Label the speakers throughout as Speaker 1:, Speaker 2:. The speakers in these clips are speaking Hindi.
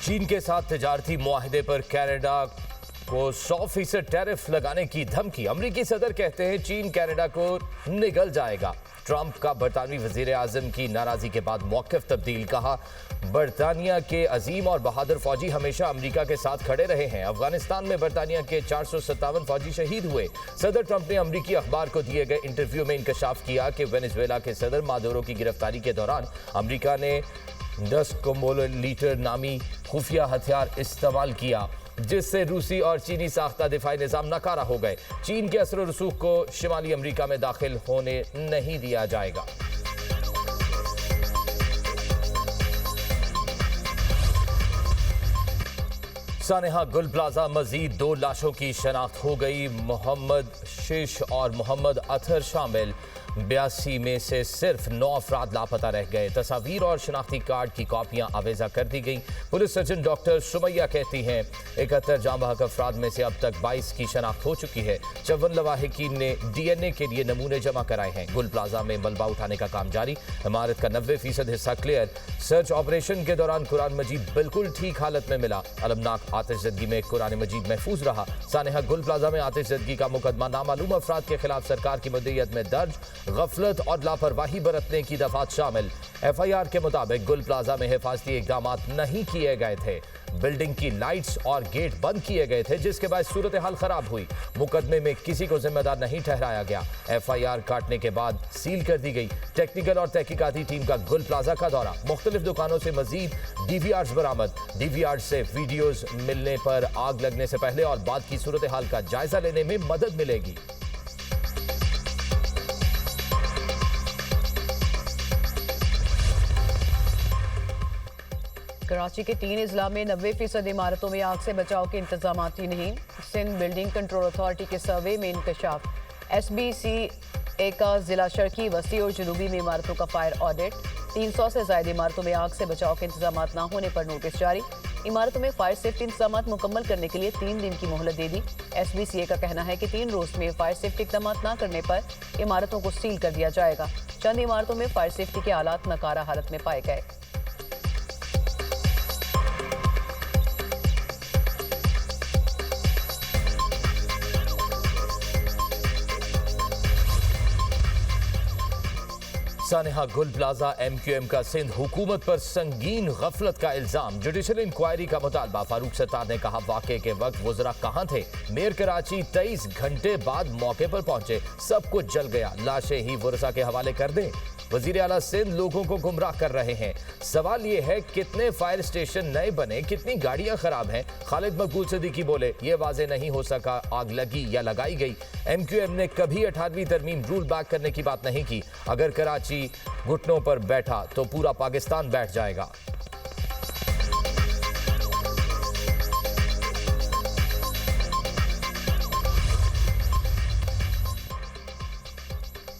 Speaker 1: चीन के साथ तिजारती मुआहदे पर कनाडा को 100% टैरिफ लगाने की धमकी। अमरीकी सदर कहते हैं चीन कनाडा को निगल जाएगा। ट्रंप का बरतानवी वजीर आजम की नाराजगी के बाद मौक़िफ़ तब्दील। कहा, बरतानिया के अजीम और बहादुर फौजी हमेशा अमेरिका के साथ खड़े रहे हैं। अफगानिस्तान में बरतानिया के 457 फौजी शहीद हुए। सदर ट्रंप ने अमरीकी अखबार को दिए गए इंटरव्यू में इंकशाफ किया कि वेनेजुएला के सदर मादुरो की गिरफ्तारी के दौरान अमरीका ने 10 कोमोलीटर नामी खुफिया हथियार इस्तेमाल किया, जिससे रूसी और चीनी साख्ता दिफाई निज़ाम नकारा हो गए। चीन के असर रसूख को शिमाली अमरीका में दाखिल होने नहीं दिया जाएगा। सानेहा गुल प्लाजा मजीद 2 लाशों की शनाख्त हो गई। मोहम्मद शीश और मोहम्मद अथर शामिल 82 में से सिर्फ 9 अफराद लापता रह गए। तस्वीर और शनाख्ती कार्ड की कॉपियां आवेजा कर दी गई। पुलिस सर्जन डॉक्टर सुमैया कहती हैं 71 जाँ बहक अफराद में से अब तक 22 की शनाख्त हो चुकी है। 54 लवाहिकीन ने DNA के लिए नमूने जमा कराए हैं। गुल प्लाजा में मलबा उठाने का काम जारी। इमारत का 90% हिस्सा क्लियर। सर्च ऑपरेशन के दौरान कुरान मजीद बिल्कुल ठीक हालत में मिला। अलमनाक आतिशज़दगी में कुरान मजीद महफूज रहा। सानेहा गुल प्लाजा में आतिशज़दगी का मुकदमा नामालूम अफराद के खिलाफ सरकार की मुद्दईयत में दर्ज। गफलत और लापरवाही बरतने की दफात शामिल। FIR के मुताबिक गुल प्लाजा में हिफाजती इकदाम नहीं किए गए थे। बिल्डिंग की लाइट्स और गेट बंद किए गए थे, जिसके बाद सूरत हाल खराब हुई। मुकदमे में किसी को जिम्मेदार नहीं ठहराया गया। FIR काटने के बाद सील कर दी गई। टेक्निकल और तहकीकाती टीम का गुल प्लाजा का दौरा। मुख्तलिफ दुकानों से मजीद DVRs बरामद। DVR से वीडियोज मिलने पर आग लगने से पहले और बाद की सूरत हाल का जायजा लेने में मदद मिलेगी।
Speaker 2: कराची के 3 अजला में 90% इमारतों में आग से बचाव के इंतजाम ही नहीं। सिंध बिल्डिंग कंट्रोल अथॉरिटी के सर्वे में इंकशाफ। SBCA का जिला शर्की, वसी और जनूबी में इमारतों का फायर ऑडिट। 300 से ज्यादा इमारतों में आग से बचाव के इंतजाम न होने पर नोटिस जारी। इमारतों में फायर सेफ्टी इंतजाम मुकम्मल करने के लिए 3 दिन की मोहलत दे दी। SBCA का कहना है कि 3 रोज में फायर सेफ्टी इकदाम न करने पर इमारतों को सील कर दिया जाएगा। चंद इमारतों में फायर सेफ्टी के आलात नकारा हालत में पाए गए।
Speaker 1: सानेहा गुल प्लाजा MQM का सिंध हुकूमत पर संगीन गफलत का इल्जाम। जुडिशल इंक्वायरी का मुतालबा। फारूक सत्तार ने कहा, वाक़े के वक्त वज़रा कहाँ थे? मेयर कराची 23 घंटे बाद मौके पर पहुंचे, सब कुछ जल गया, लाशें ही वरसा के हवाले कर दें। वज़ीर आला सिंध लोगों को गुमराह कर रहे हैं। सवाल ये है, कितने फायर स्टेशन नए बने, कितनी गाड़ियां खराब हैं? खालिद मकबूल सिद्दीकी बोले, ये वाजे नहीं हो सका आग लगी या लगाई गई। MQM ने कभी 18वीं तरमीम रूल बैक करने की बात नहीं की। अगर कराची घुटनों पर बैठा तो पूरा पाकिस्तान बैठ जाएगा।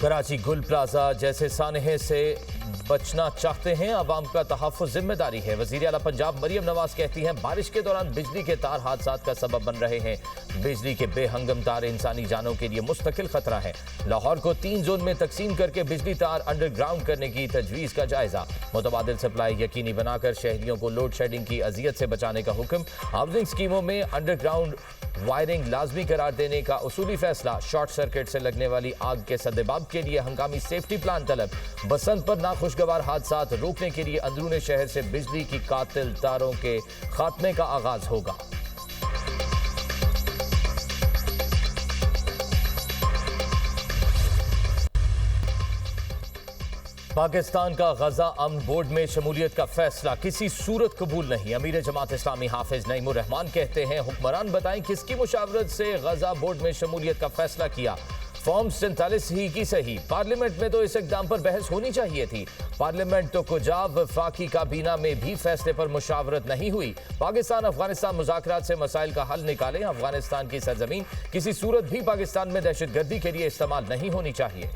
Speaker 1: कराची गुल प्लाजा जैसे सानहे से बचना चाहते हैं, अवाम का तहफ़्फ़ुज़ जिम्मेदारी है। वज़ीर आला पंजाब मरियम नवाज कहती हैं, बारिश के दौरान बिजली के तार हादसात का सबब बन रहे हैं। बिजली के बेहंगम तार इंसानी जानों के लिए मुस्तकिल खतरा है। लाहौर को 3 जोन में तकसीम करके बिजली तार अंडरग्राउंड करने की तजवीज़ का जायजा। मुतबादिल सप्लाई यकीनी बनाकर शहरियों को लोड शेडिंग की अजियत से बचाने का हुक्म। हाउसिंग स्कीमों में अंडरग्राउंड वायरिंग लाजमी करार देने का उसूली फैसला। शॉर्ट सर्किट से लगने वाली आग के सद्देबाब के लिए हंगामी सेफ्टी प्लान तलब। बसंत पर नाखुशगवार हादसात रोकने के लिए अंदरूनी शहर से बिजली की कातिल तारों के खात्मे का आगाज होगा। पाकिस्तान का गजा अमन बोर्ड में शमूलियत का फैसला किसी सूरत कबूल नहीं। अमीर जमात इस्लामी हाफिज नईमुर रहमान कहते हैं, हुक्मरान बताएं किसकी मुशावरत से गजा बोर्ड में शमूलियत का फैसला किया। फॉर्म 47 ही की सही। पार्लियामेंट में तो इस इक़दाम पर बहस होनी चाहिए थी। पार्लियामेंट तो कुजा वफाकी काबीना में भी फैसले पर मुशावरत नहीं हुई। पाकिस्तान अफगानिस्तान मुज़ाकरात से मसाइल का हल निकालें। अफगानिस्तान की सरजमीन किसी सूरत भी पाकिस्तान में दहशतगर्दी के लिए इस्तेमाल नहीं होनी चाहिए।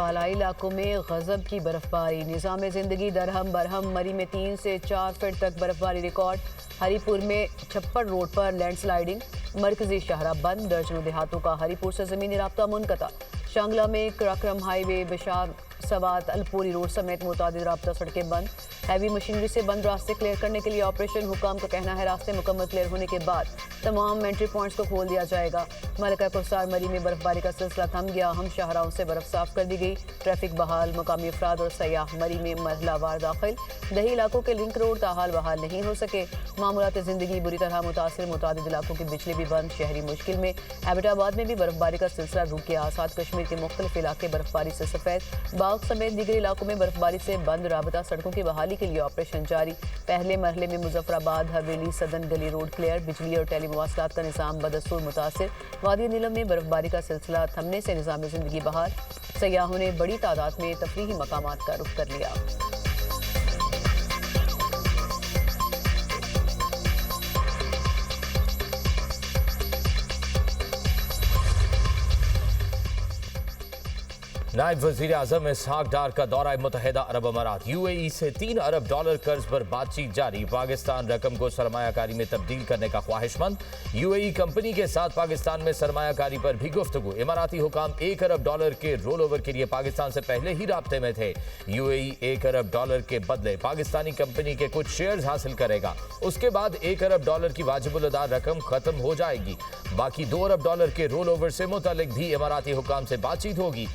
Speaker 2: बालाई इलाकों में गजब की बर्फबारी। निज़ाम जिंदगी दरहम बरहम मरी में 3 से 4 फीट तक बर्फबारी रिकॉर्ड। हरीपुर में छप्पर रोड पर लैंडस्लाइडिंग। मरकजी शहरा बंद। दर्जनों देहातों का हरीपुर से जमीनी राब्ता मुनक़ता। शांगला में कराक्रम हाईवे, बिशार सवात अलपुरी रोड समेत मुतादिद राब्ता सड़कें बंद। हैवी मशीनरी से बंद रास्ते क्लियर करने के लिए ऑपरेशन। हुकाम का कहना है रास्ते मुकम्मल क्लियर होने के बाद तमाम एंट्री पॉइंट्स को खोल दिया जाएगा। मलका कुफसार मरी में बर्फबारी का सिलसिला थम गया। हम शाहराओं से बर्फ साफ कर दी गई। ट्रैफिक बहाल। मुकामी अफराद और सयाह मरी में मरहलावार दाखिल। दही इलाकों के लिंक रोड ताहाल बहाल नहीं हो सके। मामूलात जिंदगी बुरी तरह मुतासिर। मुतादिद इलाकों की बिजली भी बंद। शहरी मुश्किल में। एबटाबाद में भी बर्फबारी का सिलसिला रुक गया। आसाद कश्मीर के मुख्तलिफ इलाके बर्फबारी से सफेद। बाग समेत दीगर इलाकों में बर्फबारी से बंद। राबता सड़कों की बहाली के लिए ऑपरेशन जारी। पहले मरहले में मुजफ्फराबाद हवेली सदन गली रोड क्लियर। बिजली और टेलीमवासलात का निज़ाम बदस्तूर मुतासिर। वादी नीलम में बर्फबारी का सिलसिला थमने से निज़ाम जिंदगी बहाल। सयाहों ने बड़ी तादाद में तफरीही मकामात का रुख कर लिया।
Speaker 1: नायब वज़ीर आज़म इसहाक डार का दौरा मुत्तहिदा अरब अमारात। UAE से $3 अरब कर्ज पर बातचीत जारी। पाकिस्तान रकम को सरमायाकारी में तब्दील करने का ख्वाहिशमंद। UAE कंपनी के साथ पाकिस्तान में सरमायाकारी पर भी गुफ्तगू। इमाराती हुकाम $1 अरब के रोल ओवर के लिए पाकिस्तान से पहले ही राब्ते में थे। UAE $1 अरब के बदले पाकिस्तानी कंपनी के कुछ शेयर्स हासिल करेगा। उसके बाद $1 अरब की वाजिबुल अदा रकम खत्म हो जाएगी। बाकी $2 अरब के रोल ओवर से मुतालिक भी इमाराती हुकाम से बातचीत होगी।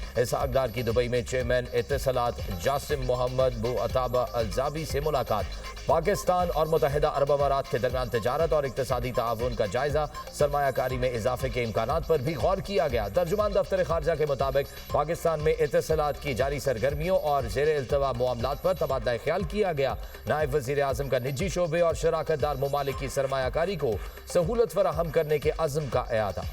Speaker 1: डार की दुबई में चेयरमैन इत्तिसालात जासिम मोहम्मद बु अताबा अलजाबी से मुलाकात। पाकिस्तान और मुत्तहिदा अरब अमारात के दरमियान तिजारत और इक्तिसादी ताउन का जायजा। सरमायाकारी में इजाफे के इम्कानात पर भी गौर किया गया। तर्जुमान दफ्तर खारजा के मुताबिक पाकिस्तान में इत्तिसालात की जारी सरगर्मियों और ज़ेर इल्तवा मामलात पर तबादला ख्याल किया गया। नायब वज़ीर आज़म का निजी शोबे और शराकतदार ममालिक की सरमायाकारी को सहूलत फराहम करने के अज़्म का एआदा।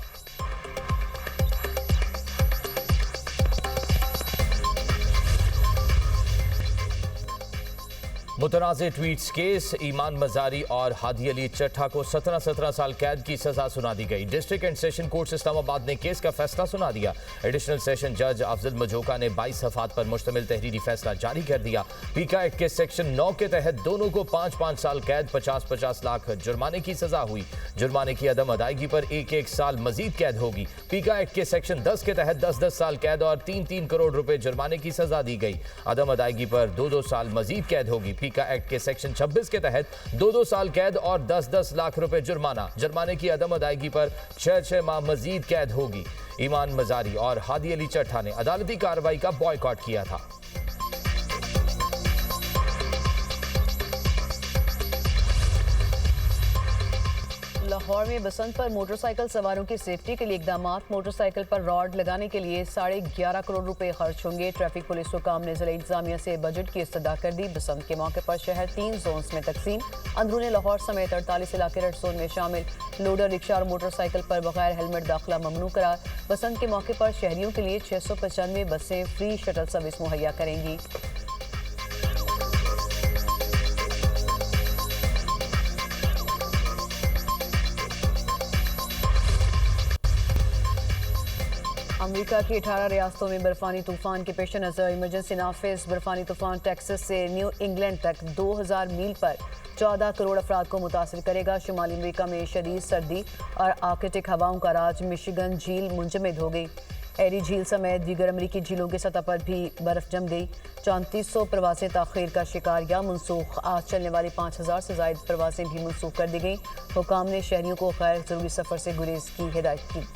Speaker 1: मुतनाज़े ट्वीट्स केस। ईमान मजारी और हादी अली चट्ठा को 17 साल कैद की सजा सुना दी गई। District and session court Islamabad ने केस का फैसला सुना दिया। एडिशनल सेशन जज अफजल मजोका ने 22 सफ़ात पर मुश्तमिल तहरीरी फैसला जारी कर दिया। पीका एक्ट के सेक्शन 9 के तहत दोनों को 5-5 साल कैद 50-50 लाख जुर्माने की सजा हुई। जुर्माने की अदम अदायगी पर 1-1 साल मजीद कैद होगी। पीका एक्ट के सेक्शन 10 के तहत 10-10 साल कैद और 3-3 करोड़ रुपए जुर्माने की सजा दी गई। अदम अदायगी पर 2-2 साल मजीद कैद होगी। पीका एक्ट के सेक्शन 26 के तहत 2-2 साल कैद और 10-10 लाख रुपए जुर्माना। जुर्माने की अदम अदायगी पर 6-6 माह मजीद कैद होगी। ईमान मजारी और हादी अली चट्ठा ने अदालती कार्रवाई का बॉयकॉट किया था।
Speaker 2: लाहौर में बसंत पर मोटरसाइकिल सवारों की सेफ्टी के लिए इकदाम। मोटरसाइकिल पर रॉड लगाने के लिए 11.5 करोड़ रुपए खर्च होंगे। ट्रैफिक पुलिस हुकाम ने जिला इंतजामिया से बजट की इस्तदा कर दी। बसंत के मौके पर शहर 3 जोन्स में तकसीम। अंदरूनी लाहौर समेत 48 इलाके रेड जोन में शामिल। लोडर, रिक्शा और मोटरसाइकिल पर बगैर हेलमेट दाखिला ममनू करार। बसंत के मौके पर शहरियों के लिए 695 बसें फ्री शटल सर्विस मुहैया करेंगी। अमेरिका की 18 रियासतों में बर्फानी तूफान के पेश नज़र इमरजेंसी नाफिज। बर्फानी तूफान टेक्सास से न्यू इंग्लैंड तक 2000 मील पर 14 करोड़ अफराद को मुतासर करेगा। शुमाली अमेरिका में शदीद सर्दी और आर्कटिक हवाओं का राज। मिशिगन झील मुंजमद हो गई। एरी झील समेत दीगर अमरीकी झीलों की सतह पर भी बर्फ जम गई। 3400 प्रवासें ताखीर का शिकार या मनसूख। आज चलने वाली 5000 से जायद प्रवासें भी मनसूख कर दी गई। हुकाम ने शहरियों को गैर जरूरी सफर से गुरेज की हिदायत की।